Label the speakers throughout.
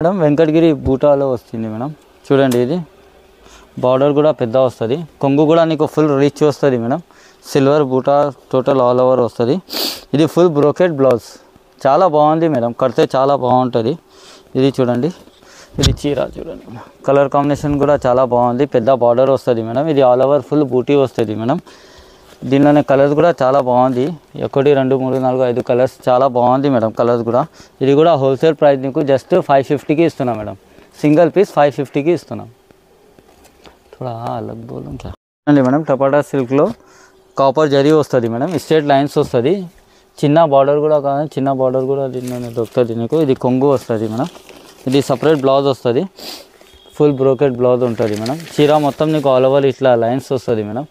Speaker 1: Madam Venkatagiri బూటాలో వస్తుంది madam. చూడండి ఇది బార్డర్ కూడా పెద్ద వస్తుంది. కొంగు కూడా నీకు ఫుల్ రిచ్ వస్తుంది మేడం. సిల్వర్ బూటా టోటల్ ఆల్ ఓవర్ వస్తుంది. ఇది ఫుల్ బ్రోకెట్ బ్లౌజ్. చాలా బాగుంది మేడం, కడితే చాలా బాగుంటుంది. ఇది చూడండి, ఇది చీర చూడండి, కలర్ కాంబినేషన్ కూడా చాలా బాగుంది. పెద్ద బార్డర్ వస్తుంది మేడం. ఇది ఆల్ ఓవర్ ఫుల్ బూటీ వస్తుంది మేడం. దీనిలోనే కలర్స్ కూడా చాలా బాగుంది. 1 2 3 4 5 కలర్స్ చాలా బాగుంది మేడం. కలర్స్ కూడా ఇది కూడా హోల్సేల్ ప్రైస్ నీకు జస్ట్ 550కి ఇస్తున్నాం మేడం. సింగిల్ పీస్ 550కి ఇస్తున్నాం. थोड़ा अलग बोलूँ क्या అండి మేడం. టపాటా సిల్క్లో కాపర్ జరీ వస్తుంది మేడం. స్ట్రేట్ లైన్స్ వస్తుంది. చిన్న బార్డర్ కూడా కాదు, చిన్న బార్డర్ కూడా దీనిలోనే దొరుకుతుంది నీకు. ఇది కొంగు వస్తుంది మేడం. ఇది సపరేట్ బ్లౌజ్ వస్తుంది. ఫుల్ బ్రోకెట్ బ్లౌజ్ ఉంటుంది మేడం. చీర మొత్తం నీకు ఆల్ ఓవర్ ఇట్లా లైన్స్ వస్తుంది మేడం.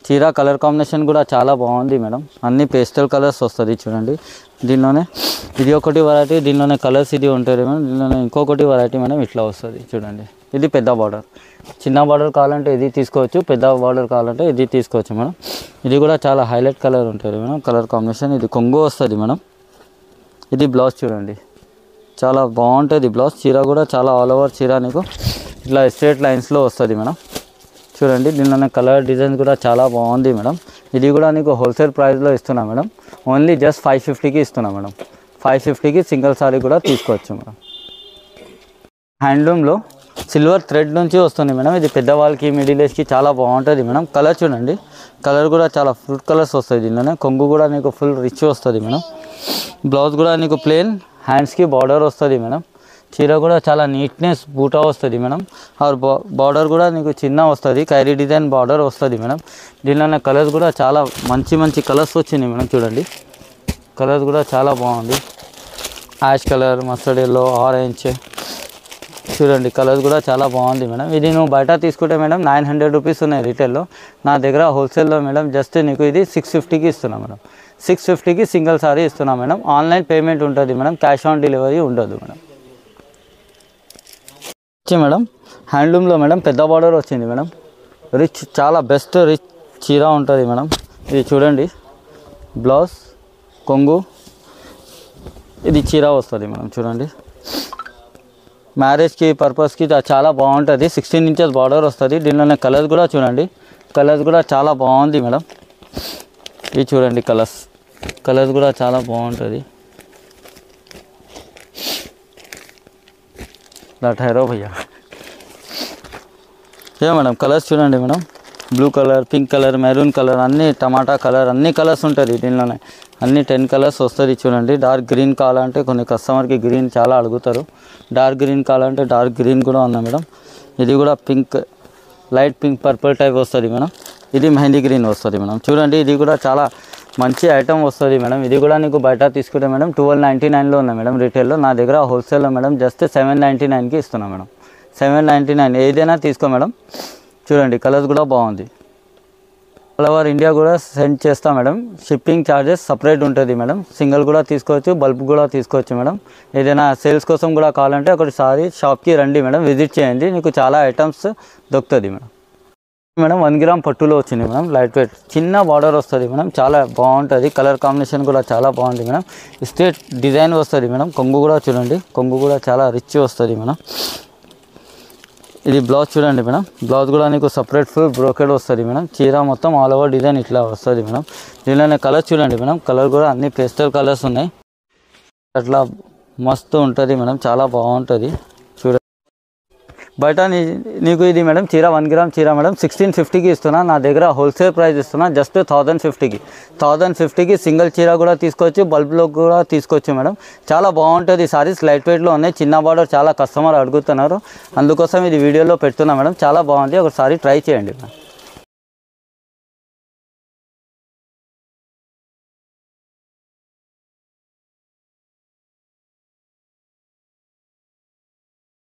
Speaker 1: చీర కలర్ కాంబినేషన్ కూడా చాలా బాగుంది మేడం. అన్ని పేస్టల్ కలర్స్ వస్తుంది చూడండి. దీనిలోనే ఇది ఒకటి వెరైటీ, దీనిలోనే కలర్స్ ఇది ఉంటుంది మేడం. దీనిలోనే ఇంకొకటి వెరైటీ మేడం ఇట్లా వస్తుంది చూడండి. ఇది పెద్ద బార్డర్. చిన్న బార్డర్ కావాలంటే ఇది తీసుకోవచ్చు, పెద్ద బార్డర్ కావాలంటే ఇది తీసుకోవచ్చు మేడం. ఇది కూడా చాలా హైలైట్ కలర్ ఉంటుంది మేడం. కలర్ కాంబినేషన్ ఇది కొంగు వస్తుంది మేడం. ఇది బ్లౌజ్ చూడండి, చాలా బాగుంటుంది బ్లౌజ్. చీర కూడా చాలా ఆల్ ఓవర్ చీర నీకు ఇట్లా స్ట్రేట్ లైన్స్లో వస్తుంది మేడం. చూడండి దీనిలోనే కలర్ డిజైన్ కూడా చాలా బాగుంది మేడం. ఇది కూడా నీకు హోల్సేల్ ప్రైస్లో ఇస్తున్నా మేడం. ఓన్లీ జస్ట్ 550కి ఇస్తున్నా మేడం. 550కి సింగిల్ సారీ కూడా తీసుకోవచ్చు మేడం. హ్యాండ్లూమ్లో సిల్వర్ థ్రెడ్ నుంచి వస్తుంది మేడం. ఇది పెద్దవాళ్ళకి మిడిల్ ఏజ్కి చాలా బాగుంటుంది మేడం. కలర్ చూడండి, కలర్ కూడా చాలా ఫ్రూట్ కలర్స్ వస్తాయి దీనిలోనే. కొంగు కూడా నీకు ఫుల్ రిచ్ వస్తుంది మేడం. బ్లౌజ్ కూడా నీకు ప్లెయిన్, హ్యాండ్స్కి బార్డర్ వస్తుంది మేడం. చీర కూడా చాలా నీట్నెస్ బూటా వస్తుంది మేడం. ఆర్ బార్డర్ కూడా నీకు చిన్న వస్తుంది, ఖైరీ డిజైన్ బార్డర్ వస్తుంది మేడం. దీనిలోనే కలర్స్ కూడా చాలా మంచి మంచి కలర్స్ వచ్చినాయి మేడం. చూడండి కలర్స్ కూడా చాలా బాగుంది. Ash colour, mustard yellow, orange చూడండి కలర్స్ కూడా చాలా బాగుంది మేడం. ఇది నువ్వు బయట తీసుకుంటే మేడం 900 రూపీస్ ఉన్నాయి రీటైల్లో. నా దగ్గర హోల్సేల్లో మేడం జస్ట్ నీకు ఇది 650కి ఇస్తున్నా మేడం. 650కి సింగిల్ సారీ ఇస్తున్నా మేడం. ఆన్లైన్ పేమెంట్ ఉంటుంది మేడం, క్యాష్ ఆన్ డెలివరీ ఉండదు మేడం. మేడం హ్యాండ్లూమ్లో మేడం పెద్ద బార్డర్ వచ్చింది మేడం. రిచ్, చాలా బెస్ట్ రిచ్ చీర ఉంటుంది మేడం. ఇది చూడండి బ్లౌజ్, కొంగు, ఇది చీర వస్తుంది మేడం. చూడండి మ్యారేజ్కి పర్పస్కి చాలా బాగుంటుంది. 16 ఇంచెస్ బార్డర్ వస్తుంది. దీనిలోనే కలర్స్ కూడా చూడండి, కలర్స్ కూడా చాలా బాగుంది మేడం. ఇది చూడండి కలర్స్ కూడా చాలా బాగుంటుంది. ठहरो भैया ఏ మేడం కలర్స్ చూడండి madam. Blue colour, pink colour, maroon colour, అన్ని టమాటా కలర్, అన్ని కలర్స్ ఉంటుంది దీనిలోనే. అన్ని 10 కలర్స్ వస్తుంది చూడండి. డార్క్ గ్రీన్ కావాలంటే కొన్ని కస్టమర్కి గ్రీన్ చాలా అడుగుతారు. డార్క్ గ్రీన్ కావాలంటే డార్క్ గ్రీన్ కూడా ఉంది మేడం. ఇది కూడా pink, light pink purple type వస్తుంది మేడం. ఇది మెహందీ గ్రీన్ వస్తుంది మేడం. చూడండి ఇది కూడా చాలా మంచి ఐటమ్ వస్తుంది మేడం. ఇది కూడా నీకు బయట తీసుకుంటే మేడం 1299లో ఉంది మేడం రీటైల్లో. నా దగ్గర హోల్సేల్లో మేడం జస్ట్ 799కి ఇస్తున్నా మేడం. 799 ఏదైనా తీసుకో మేడం. చూడండి కలర్స్ కూడా బాగుంది. ఆల్ ఓవర్ ఇండియా కూడా సెండ్ చేస్తాం మేడం. షిప్పింగ్ ఛార్జెస్ సపరేట్ ఉంటుంది మేడం. సింగిల్ కూడా తీసుకోవచ్చు, బల్బ్ కూడా తీసుకోవచ్చు మేడం. ఏదైనా సేల్స్ కోసం కూడా కావాలంటే ఒకసారి షాప్కి రండి మేడం, విజిట్ చేయండి. నీకు చాలా ఐటమ్స్ దొరుకుతుంది మేడం. మేడం 1 గ్రామ్ పట్టులో వచ్చింది మేడం. లైట్ వెయిట్ చిన్న బార్డర్ వస్తుంది మేడం. చాలా బాగుంటుంది. కలర్ కాంబినేషన్ కూడా చాలా బాగుంది మేడం. స్ట్రేట్ డిజైన్ వస్తుంది మేడం. కొంగు కూడా చూడండి, కొంగు కూడా చాలా రిచ్ వస్తుంది మేడం. ఇది బ్లౌజ్ చూడండి మేడం. బ్లౌజ్ కూడా నీకు సపరేట్ ఫుల్ బ్రోకెడ్ వస్తుంది మేడం. చీర మొత్తం ఆల్ ఓవర్ డిజైన్ ఇట్లా వస్తుంది మేడం. దీనిలోనే కలర్ చూడండి మేడం. కలర్ కూడా అన్ని పేస్టల్ కలర్స్ ఉన్నాయి. అట్లా మస్తు ఉంటుంది మేడం, చాలా బాగుంటుంది. చూడండి బయట నీకు ఇది మేడం చీర 1 గ్రామ్ చీర మేడం 1650కి ఇస్తున్నా. నా దగ్గర హోల్సేల్ ప్రైస్ ఇస్తున్నా జస్ట్ 1050కి. 1050కి సింగిల్ చీర కూడా తీసుకోవచ్చు, బల్బ్లో కూడా తీసుకోవచ్చు మేడం. చాలా బాగుంటుంది. సారీస్ లైట్ వెయిట్లో ఉన్నాయి. చిన్న బార్డర్ చాలా కస్టమర్ అడుగుతున్నారు, అందుకోసం ఇది వీడియోలో పెడుతున్నా మేడం. చాలా బాగుంది, ఒకసారి ట్రై చేయండి మేడం.